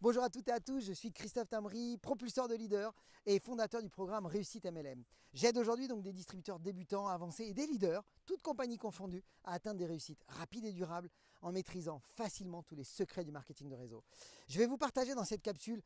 Bonjour à toutes et à tous, je suis Christophe Tamry, propulseur de leaders et fondateur du programme Réussite MLM. J'aide aujourd'hui donc des distributeurs débutants, avancés et des leaders, toutes compagnies confondues, à atteindre des réussites rapides et durables en maîtrisant facilement tous les secrets du marketing de réseau. Je vais vous partager dans cette capsule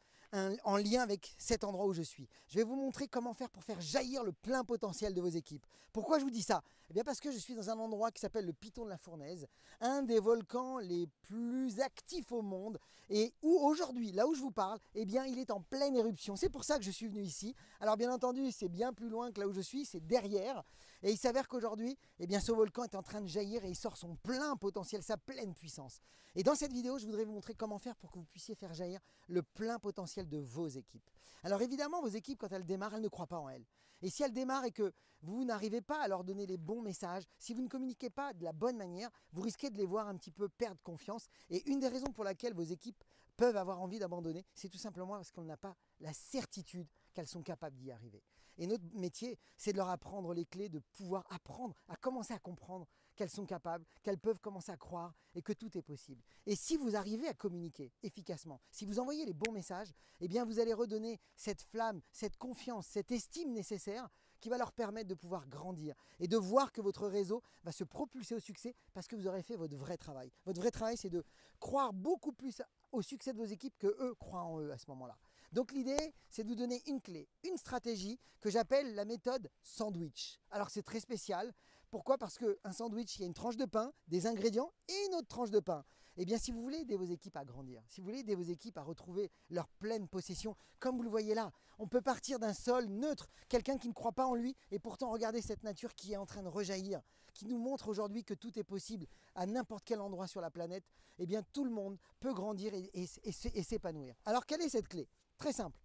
en lien avec cet endroit où je suis. Je vais vous montrer comment faire pour faire jaillir le plein potentiel de vos équipes. Pourquoi je vous dis ça? Eh bien parce que je suis dans un endroit qui s'appelle le Piton de la Fournaise, un des volcans les plus actifs au monde et où aujourd'hui, là où je vous parle, eh bien, il est en pleine éruption. C'est pour ça que je suis venu ici. Alors bien entendu, c'est bien plus loin que là où je suis, c'est derrière. Et il s'avère qu'aujourd'hui, eh bien, ce volcan est en train de jaillir et il sort son plein potentiel, sa pleine puissance. Et dans cette vidéo, je voudrais vous montrer comment faire pour que vous puissiez faire jaillir le plein potentiel de vos équipes. Alors évidemment, vos équipes, quand elles démarrent, elles ne croient pas en elles. Et si elles démarrent et que vous n'arrivez pas à leur donner les bons messages, si vous ne communiquez pas de la bonne manière, vous risquez de les voir un petit peu perdre confiance. Et une des raisons pour laquelle vos équipes peuvent avoir envie d'abandonner, c'est tout simplement parce qu'on n'a pas la certitude qu'elles sont capables d'y arriver. Et notre métier, c'est de leur apprendre les clés, de pouvoir apprendre à commencer à comprendre qu'elles sont capables, qu'elles peuvent commencer à croire et que tout est possible. Et si vous arrivez à communiquer efficacement, si vous envoyez les bons messages, eh bien vous allez redonner cette flamme, cette confiance, cette estime nécessaire qui va leur permettre de pouvoir grandir et de voir que votre réseau va se propulser au succès parce que vous aurez fait votre vrai travail. Votre vrai travail, c'est de croire beaucoup plus au succès de vos équipes que eux croient en eux à ce moment-là. Donc l'idée, c'est de vous donner une clé, une stratégie que j'appelle la méthode sandwich. Alors c'est très spécial. Pourquoi? Parce qu'un sandwich, il y a une tranche de pain, des ingrédients et une autre tranche de pain. Eh bien, si vous voulez aider vos équipes à grandir, si vous voulez aider vos équipes à retrouver leur pleine possession, comme vous le voyez là, on peut partir d'un sol neutre, quelqu'un qui ne croit pas en lui, et pourtant regardez cette nature qui est en train de rejaillir, qui nous montre aujourd'hui que tout est possible à n'importe quel endroit sur la planète. Eh bien, tout le monde peut grandir et s'épanouir. Alors, quelle est cette clé? Très simple.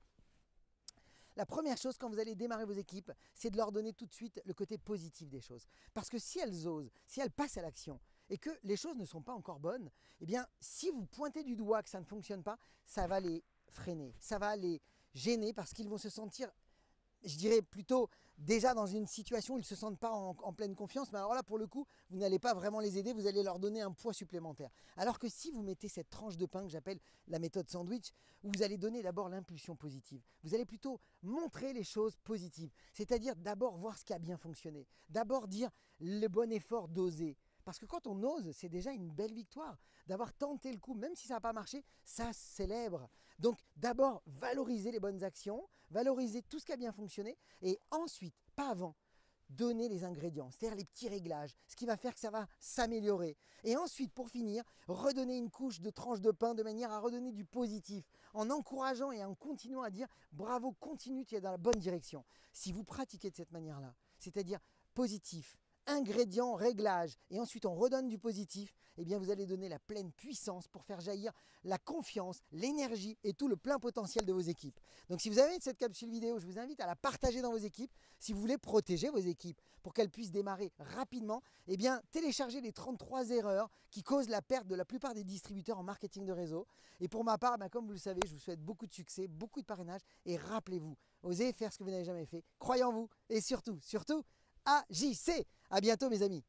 La première chose quand vous allez démarrer vos équipes, c'est de leur donner tout de suite le côté positif des choses. Parce que si elles osent, si elles passent à l'action et que les choses ne sont pas encore bonnes, eh bien, si vous pointez du doigt que ça ne fonctionne pas, ça va les freiner, ça va les gêner parce qu'ils vont se sentir, je dirais plutôt déjà dans une situation où ils ne se sentent pas en pleine confiance. Mais alors là, pour le coup, vous n'allez pas vraiment les aider, vous allez leur donner un poids supplémentaire. Alors que si vous mettez cette tranche de pain que j'appelle la méthode sandwich, où vous allez donner d'abord l'impulsion positive, vous allez plutôt montrer les choses positives, c'est-à-dire d'abord voir ce qui a bien fonctionné, d'abord dire le bon effort d'oser. Parce que quand on ose, c'est déjà une belle victoire. D'avoir tenté le coup, même si ça n'a pas marché, ça se célèbre. Donc d'abord, valoriser les bonnes actions, valoriser tout ce qui a bien fonctionné, et ensuite, pas avant, donner les ingrédients, c'est-à-dire les petits réglages, ce qui va faire que ça va s'améliorer. Et ensuite, pour finir, redonner une couche de tranche de pain de manière à redonner du positif, en encourageant et en continuant à dire bravo, continue, tu es dans la bonne direction. Si vous pratiquez de cette manière-là, c'est-à-dire positif, ingrédients, réglages, et ensuite on redonne du positif, eh bien vous allez donner la pleine puissance pour faire jaillir la confiance, l'énergie et tout le plein potentiel de vos équipes. Donc si vous avez cette capsule vidéo, je vous invite à la partager dans vos équipes. Si vous voulez protéger vos équipes pour qu'elles puissent démarrer rapidement, eh bien téléchargez les 33 erreurs qui causent la perte de la plupart des distributeurs en marketing de réseau. Et pour ma part, comme vous le savez, je vous souhaite beaucoup de succès, beaucoup de parrainage, et rappelez-vous, osez faire ce que vous n'avez jamais fait, croyez en vous, et surtout, agissez. À bientôt mes amis.